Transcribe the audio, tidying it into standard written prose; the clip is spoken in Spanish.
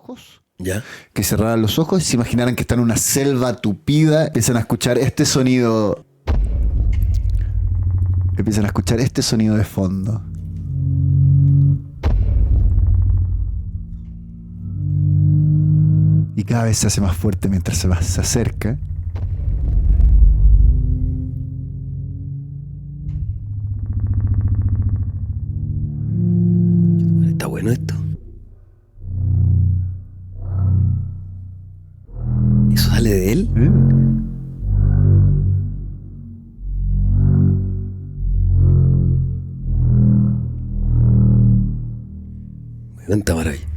ojos, ¿Ya? que cerraran los ojos y se imaginaran que están en una selva tupida, empiezan a escuchar este sonido. Empiezan a escuchar este sonido de fondo. Y cada vez se hace más fuerte mientras se acerca. Está bueno esto. ¿Eso sale de él? Me encanta maravilla.